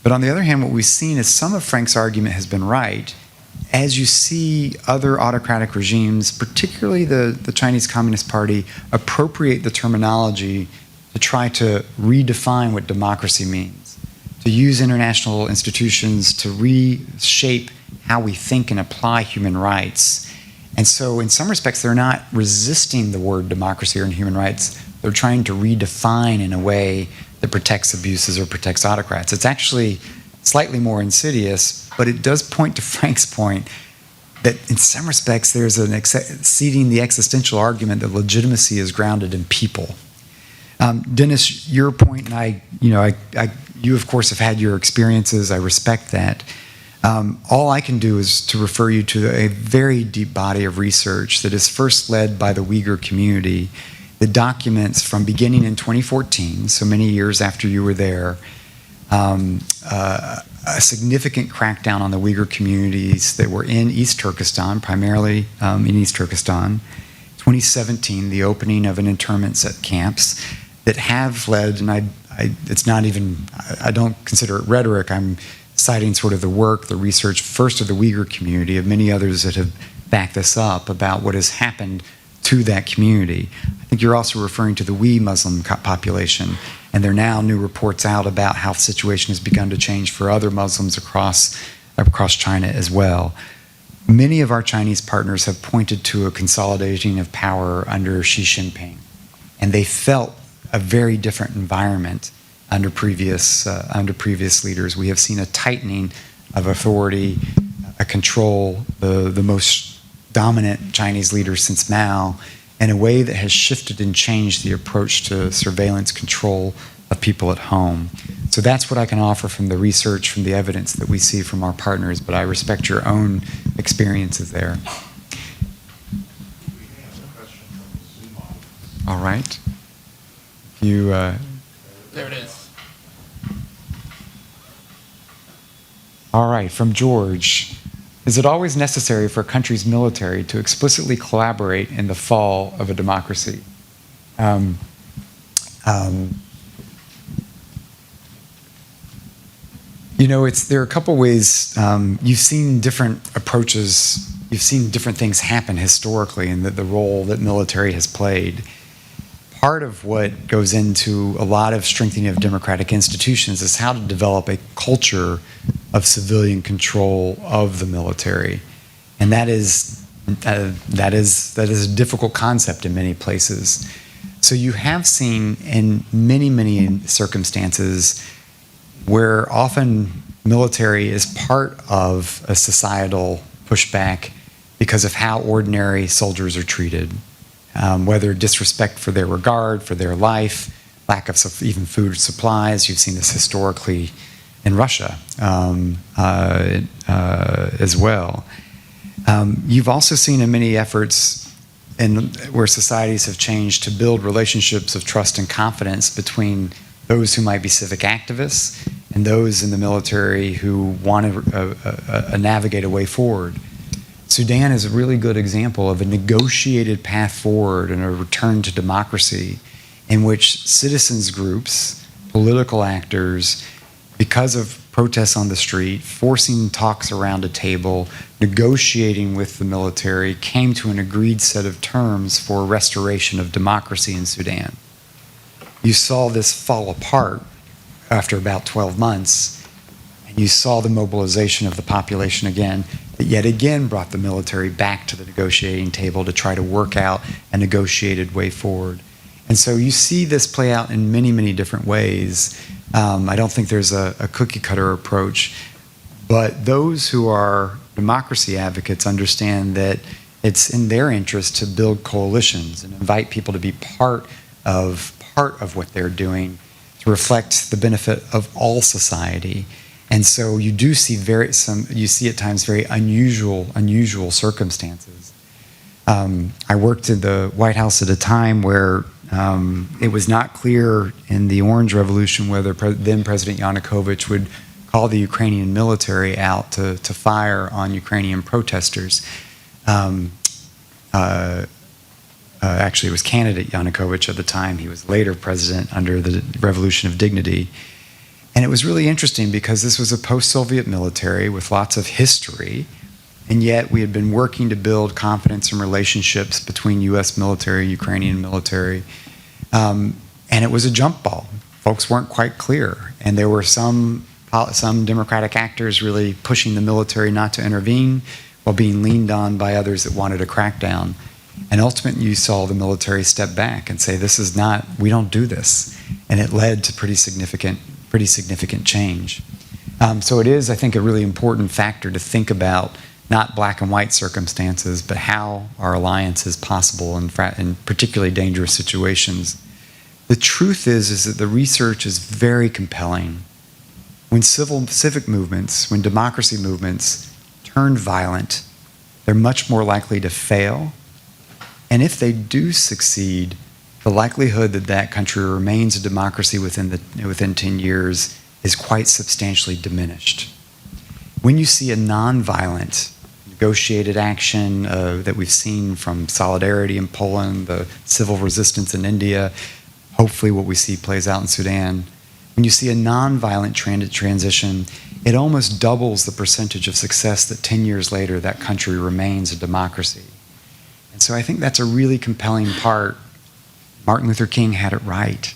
But on the other hand, what we've seen is some of Frank's argument has been right. As you see other autocratic regimes, particularly the Chinese Communist Party, appropriate the terminology to try to redefine what democracy means, to use international institutions to reshape how we think and apply human rights. And so in some respects, they're not resisting the word democracy or human rights. They're trying to redefine in a way that protects abuses or protects autocrats. It's actually slightly more insidious, but it does point to Frank's point that in some respects there's an exceeding the existential argument that legitimacy is grounded in people. Dennis, your point, and you of course have had your experiences. I respect that. All I can do is to refer you to a very deep body of research that is first led by the Uyghur community. The documents from beginning in 2014, so many years after you were there, a significant crackdown on the Uyghur communities that were in East Turkestan, primarily in East Turkestan. 2017, the opening of an internment camps that have led, and it's not even, I don't consider it rhetoric, I'm citing sort of the work, the research, first of the Uyghur community, of many others that have backed this up about what has happened to that community. I think you're also referring to the Uyghur Muslim population, and there are now new reports out about how the situation has begun to change for other Muslims across China as well. Many of our Chinese partners have pointed to a consolidating of power under Xi Jinping, and they felt a very different environment under previous leaders. We have seen a tightening of authority, a control, the most dominant Chinese leader since Mao, in a way that has shifted and changed the approach to surveillance, control, of people at home. So that's what I can offer from the research, from the evidence that we see from our partners, but I respect your own experiences there. All right. You. There it is. All right, from George. Is it always necessary for a country's military to explicitly collaborate in the fall of a democracy? You know, there are a couple ways. You've seen different approaches. You've seen different things happen historically, and the role that military has played. Part of what goes into a lot of strengthening of democratic institutions is how to develop a culture of civilian control of the military, and that is a difficult concept in many places. So you have seen in many circumstances where often military is part of a societal pushback because of how ordinary soldiers are treated. Whether disrespect for their regard, for their life, lack of even food supplies. You've seen this historically in Russia as well. You've also seen in many efforts where societies have changed to build relationships of trust and confidence between those who might be civic activists and those in the military who want to navigate a way forward. Sudan is a really good example of a negotiated path forward and a return to democracy in which citizens groups, political actors, because of protests on the street, forcing talks around a table, negotiating with the military, came to an agreed set of terms for restoration of democracy in Sudan. You saw this fall apart after about 12 months, and you saw the mobilization of the population again, that yet again brought the military back to the negotiating table to try to work out a negotiated way forward. And so you see this play out in many different ways. I don't think there's a cookie cutter approach, but those who are democracy advocates understand that it's in their interest to build coalitions and invite people to be part of what they're doing to reflect the benefit of all society. And so you do see you see at times very unusual circumstances. I worked in the White House at a time where it was not clear in the Orange Revolution whether then President Yanukovych would call the Ukrainian military out to fire on Ukrainian protesters. Actually, it was candidate Yanukovych at the time. He was later president under the Revolution of Dignity. And it was really interesting because this was a post-Soviet military with lots of history, and yet we had been working to build confidence and relationships between U.S. military, Ukrainian military, and it was a jump ball. Folks weren't quite clear, and there were some democratic actors really pushing the military not to intervene while being leaned on by others that wanted a crackdown. And ultimately, you saw the military step back and say, we don't do this. And it led to pretty significant change. So it is, I think, a really important factor to think about not black and white circumstances, but how our alliance is possible in particularly dangerous situations. The truth is that the research is very compelling. When civic movements, when democracy movements turn violent, they're much more likely to fail. And if they do succeed, the likelihood that that country remains a democracy within 10 years is quite substantially diminished. When you see a nonviolent, negotiated action that we've seen from Solidarity in Poland, the civil resistance in India, hopefully what we see plays out in Sudan, when you see a nonviolent transition, it almost doubles the percentage of success that 10 years later that country remains a democracy. And so I think that's a really compelling part. Martin Luther King had it right.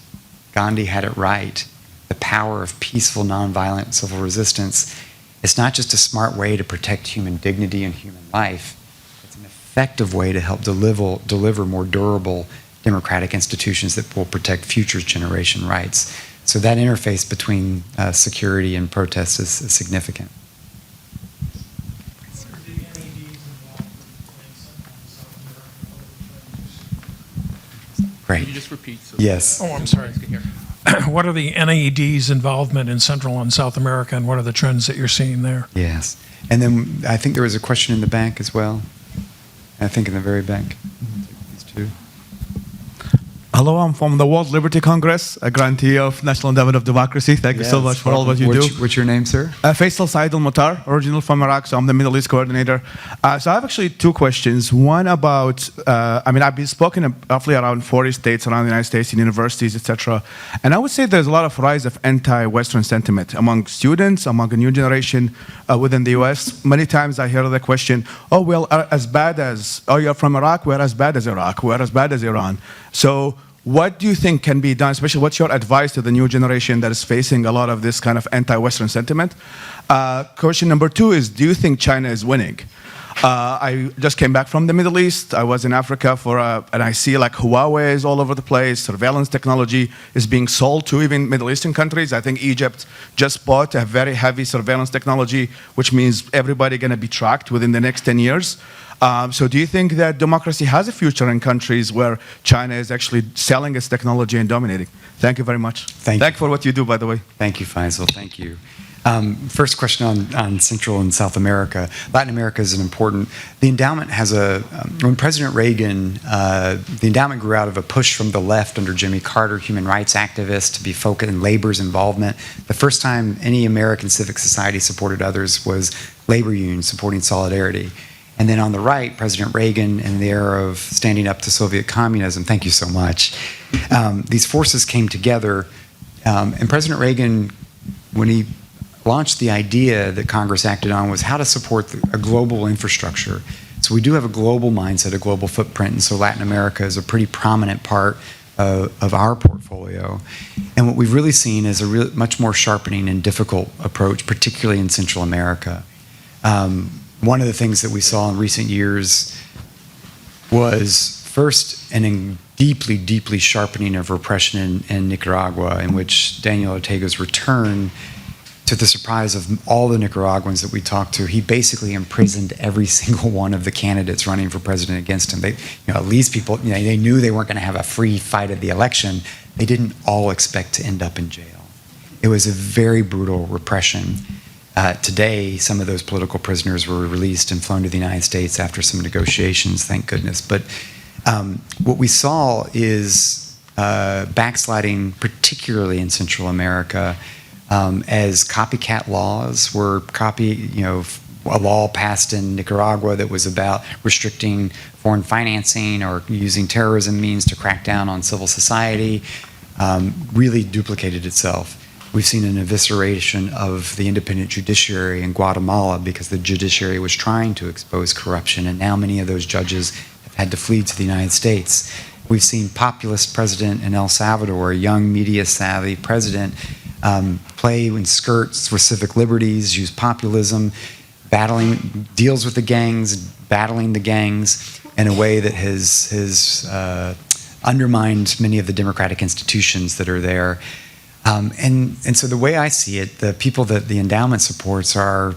Gandhi had it right. The power of peaceful, nonviolent civil resistance. It's not just a smart way to protect human dignity and human life. It's an effective way to help deliver more durable democratic institutions that will protect future generation rights. So that interface between security and protest is significant. Can Great. you just repeat? So Yes. Oh, I'm sorry. I can hear. what are the NAED's involvement in Central and South America, and what are the trends that you're seeing there? Yes. And then I think there was a question in the back as well. I think in the very back. These two. Hello, I'm from the World Liberty Congress, a grantee of National Endowment of Democracy. Thank you so much for all what you do. What's your name, sir? Faisal Said Al-Mutar, original from Iraq, so I'm the Middle East coordinator. So I have actually two questions. One about, I've been spoken roughly around 40 states around the United States, in universities, etc. And I would say there's a lot of rise of anti-Western sentiment among students, among a new generation within the US. Many times I hear the question, oh, well, you're from Iraq, we're as bad as Iraq, we're as bad as Iran. So what do you think can be done, especially what's your advice to the new generation that is facing a lot of this kind of anti-Western sentiment? Question number two is, do you think China is winning? I just came back from the Middle East. I was in Africa and I see like Huawei is all over the place. Surveillance technology is being sold to even Middle Eastern countries. I think Egypt just bought a very heavy surveillance technology, which means everybody going to be tracked within the next 10 years. So do you think that democracy has a future in countries where China is actually selling its technology and dominating? Thank you very much. Thank you for what you do, by the way. Thank you, Faisal. Thank you. First question on Central and South America. Latin America is an important. The endowment has when President Reagan, the endowment grew out of a push from the left under Jimmy Carter, human rights activists, to be focused in labor's involvement. The first time any American civic society supported others was labor unions supporting solidarity. And then on the right, President Reagan, in the era of standing up to Soviet communism, thank you so much, these forces came together. And President Reagan, when he launched the idea that Congress acted on, was how to support a global infrastructure. So we do have a global mindset, a global footprint, and so Latin America is a pretty prominent part of our portfolio. And what we've really seen is a much more sharpening and difficult approach, particularly in Central America. One of the things that we saw in recent years was first an deeply, deeply sharpening of repression in Nicaragua, in which Daniel Ortega's return, to the surprise of all the Nicaraguans that we talked to, he basically imprisoned every single one of the candidates running for president against him. At least people, they knew they weren't going to have a free fight at the election. They didn't all expect to end up in jail. It was a very brutal repression. Today, some of those political prisoners were released and flown to the United States after some negotiations, thank goodness. But what we saw is backsliding, particularly in Central America, as copycat laws were a law passed in Nicaragua that was about restricting foreign financing or using terrorism means to crack down on civil society, really duplicated itself. We've seen an evisceration of the independent judiciary in Guatemala because the judiciary was trying to expose corruption, and now many of those judges have had to flee to the United States. We've seen populist president in El Salvador, a young media-savvy president, play in skirts with civic liberties, use populism, deals with the gangs, battling the gangs in a way that has undermined many of the democratic institutions that are there. And so the way I see it, the people that the endowment supports are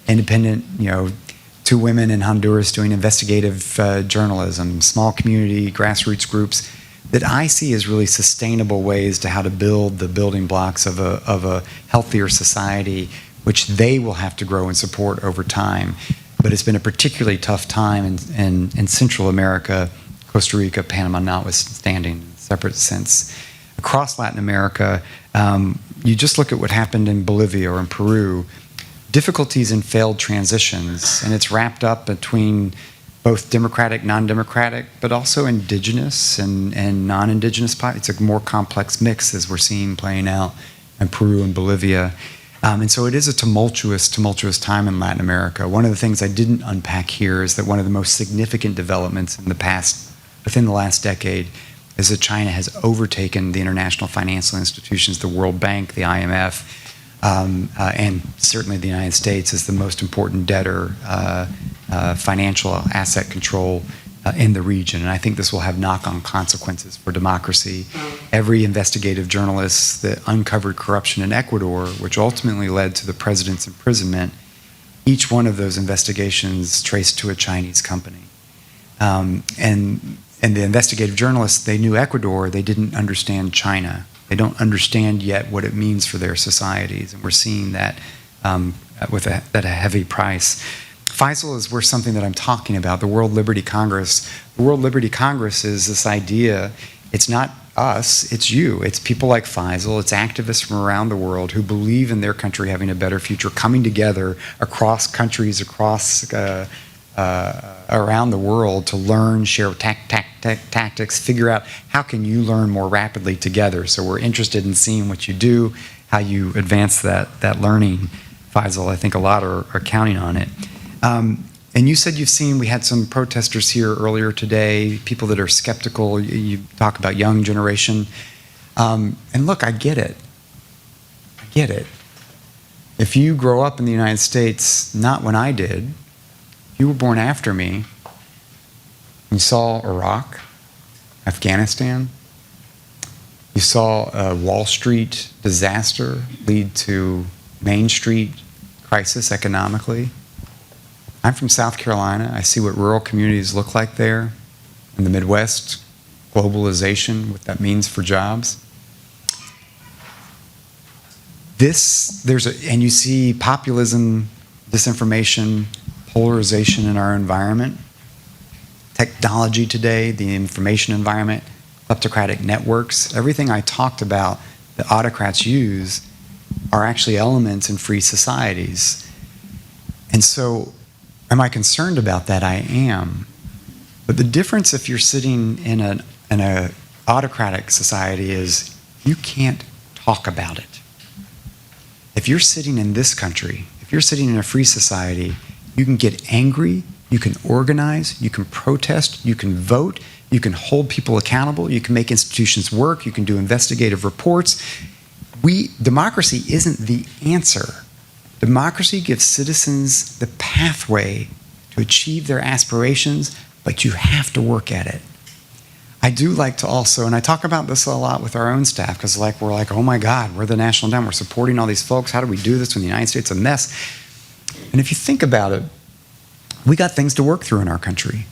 independent, two women in Honduras doing investigative journalism, small community, grassroots groups that I see as really sustainable ways to how to build the building blocks of a healthier society, which they will have to grow and support over time. But it's been a particularly tough time in Central America, Costa Rica, Panama notwithstanding, in a separate sense. Across Latin America, you just look at what happened in Bolivia or in Peru, difficulties in failed transitions, and it's wrapped up between both democratic, non-democratic, but also indigenous and non-indigenous. It's a more complex mix as we're seeing playing out in Peru and Bolivia. And so it is a tumultuous time in Latin America. One of the things I didn't unpack here is that one of the most significant developments within the last decade is that China has overtaken the international financial institutions, the World Bank, the IMF, and certainly the United States as the most important debtor, financial asset control in the region. And I think this will have knock-on consequences for democracy. Every investigative journalist that uncovered corruption in Ecuador, which ultimately led to the president's imprisonment, each one of those investigations traced to a Chinese company. And the investigative journalists, they knew Ecuador, they didn't understand China. They don't understand yet what it means for their societies, and we're seeing that at a heavy price. Faisal is where something that I'm talking about, the World Liberty Congress. The World Liberty Congress is this idea, it's not us, it's you. It's people like Faisal, it's activists from around the world who believe in their country having a better future, coming together across countries, across around the world to learn, share tactics, figure out how can you learn more rapidly together. So we're interested in seeing what you do, how you advance that learning. Faisal, I think a lot are counting on it. And you said we had some protesters here earlier today, people that are skeptical. You talk about young generation. And look, I get it. I get it. If you grow up in the United States, not when I did, you were born after me, you saw Iraq, Afghanistan, you saw a Wall Street disaster lead to Main Street crisis economically. I'm from South Carolina. I see what rural communities look like there in the Midwest, globalization, what that means for jobs. And you see populism, disinformation, polarization in our environment. Technology today, the information environment, kleptocratic networks, everything I talked about that autocrats use are actually elements in free societies. And so, am I concerned about that? I am. But the difference if you're sitting in an autocratic society is you can't talk about it. If you're sitting in this country, if you're sitting in a free society, you can get angry, you can organize, you can protest, you can vote, you can hold people accountable, you can make institutions work, you can do investigative reports. Democracy isn't the answer. Democracy gives citizens the pathway to achieve their aspirations, but you have to work at it. I do like to also, and I talk about this a lot with our own staff, because we're like, oh my God, we're the National Endowment, we're supporting all these folks, how do we do this when the United States is a mess? And if you think about it, we got things to work through in our country.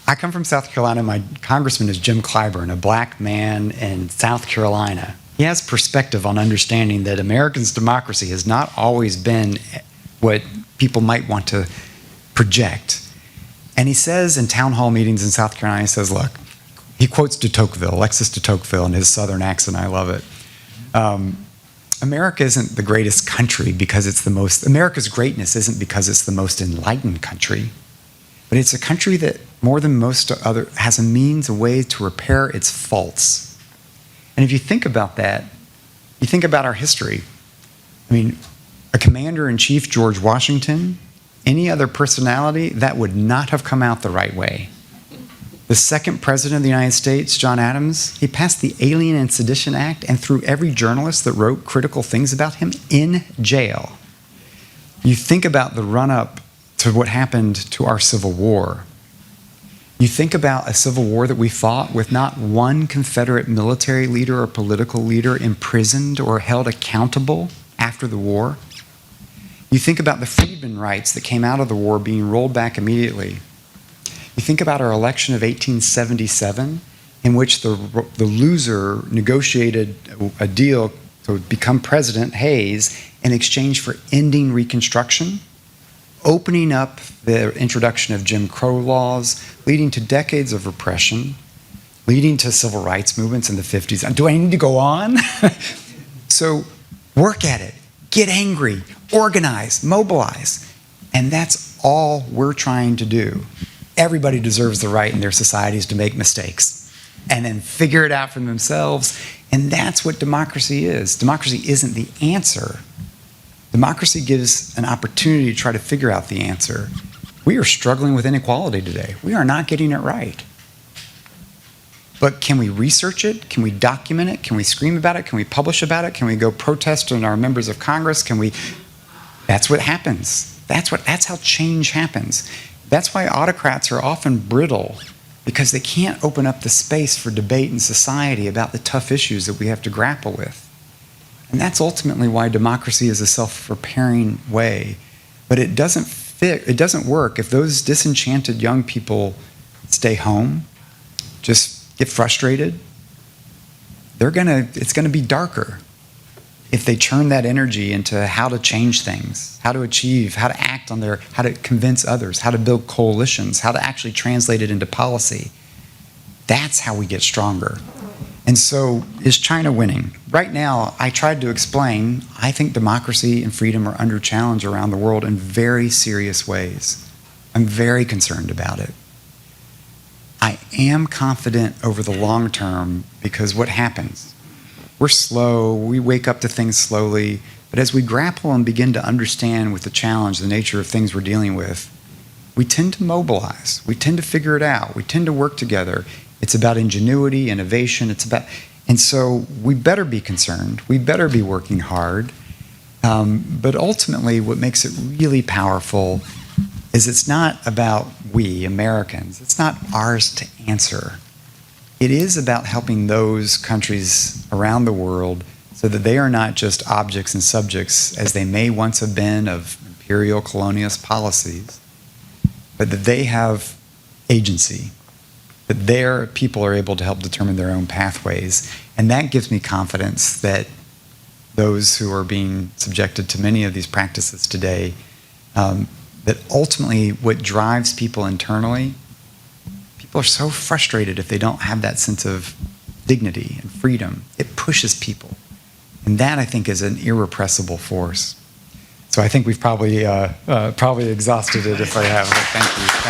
I come from South Carolina, my congressman is Jim Clyburn, a black man in South Carolina. He has perspective on understanding that Americans' democracy has not always been what people might want to project. And he says in town hall meetings in South Carolina, he says, look, he quotes de Tocqueville, Alexis de Tocqueville in his southern accent, I love it. America isn't the greatest country because it's the most, America's greatness isn't because it's the most enlightened country, but it's a country that more than most other has a means, a way to repair its faults. And if you think about that, you think about our history. I mean, a commander-in-chief, George Washington, any other personality, that would not have come out the right way. The second president of the United States, John Adams, he passed the Alien and Sedition Act and threw every journalist that wrote critical things about him in jail. You think about the run-up to what happened to our Civil War. You think about a Civil War that we fought with not one Confederate military leader or political leader imprisoned or held accountable after the war. You think about the freedmen rights that came out of the war being rolled back immediately. You think about our election of 1877, in which the loser negotiated a deal to become President, Hayes, in exchange for ending Reconstruction, opening up the introduction of Jim Crow laws, leading to decades of repression, leading to civil rights movements in the 50s. Do I need to go on? So work at it, get angry, organize, mobilize. And that's all we're trying to do. Everybody deserves the right in their societies to make mistakes and then figure it out for themselves. And that's what democracy is. Democracy isn't the answer. Democracy gives an opportunity to try to figure out the answer. We are struggling with inequality today. We are not getting it right. But can we research it? Can we document it? Can we scream about it? Can we publish about it? Can we go protest on our members of Congress? That's what happens. That's how change happens. That's why autocrats are often brittle, because they can't open up the space for debate in society about the tough issues that we have to grapple with. And that's ultimately why democracy is a self-repairing way. But it doesn't work if those disenchanted young people stay home, just get frustrated, it's gonna be darker if they turn that energy into how to change things, how to achieve, how to act on how to convince others, how to build coalitions, how to actually translate it into policy. That's how we get stronger. And so, is China winning? Right now, I tried to explain, I think democracy and freedom are under challenge around the world in very serious ways. I'm very concerned about it. I am confident over the long term because what happens? We're slow, we wake up to things slowly, but as we grapple and begin to understand with the challenge, the nature of things we're dealing with, we tend to mobilize, we tend to figure it out, we tend to work together. It's about ingenuity, innovation, and so we better be concerned, we better be working hard, but ultimately what makes it really powerful is it's not about we, Americans, it's not ours to answer. It is about helping those countries around the world so that they are not just objects and subjects as they may once have been of imperial colonialist policies, but that they have agency, that their people are able to help determine their own pathways. And that gives me confidence that those who are being subjected to many of these practices today, that ultimately what drives people internally, people are so frustrated if they don't have that sense of dignity and freedom. It pushes people. And that, I think, is an irrepressible force. So I think we've probably exhausted it if I have. Thank you.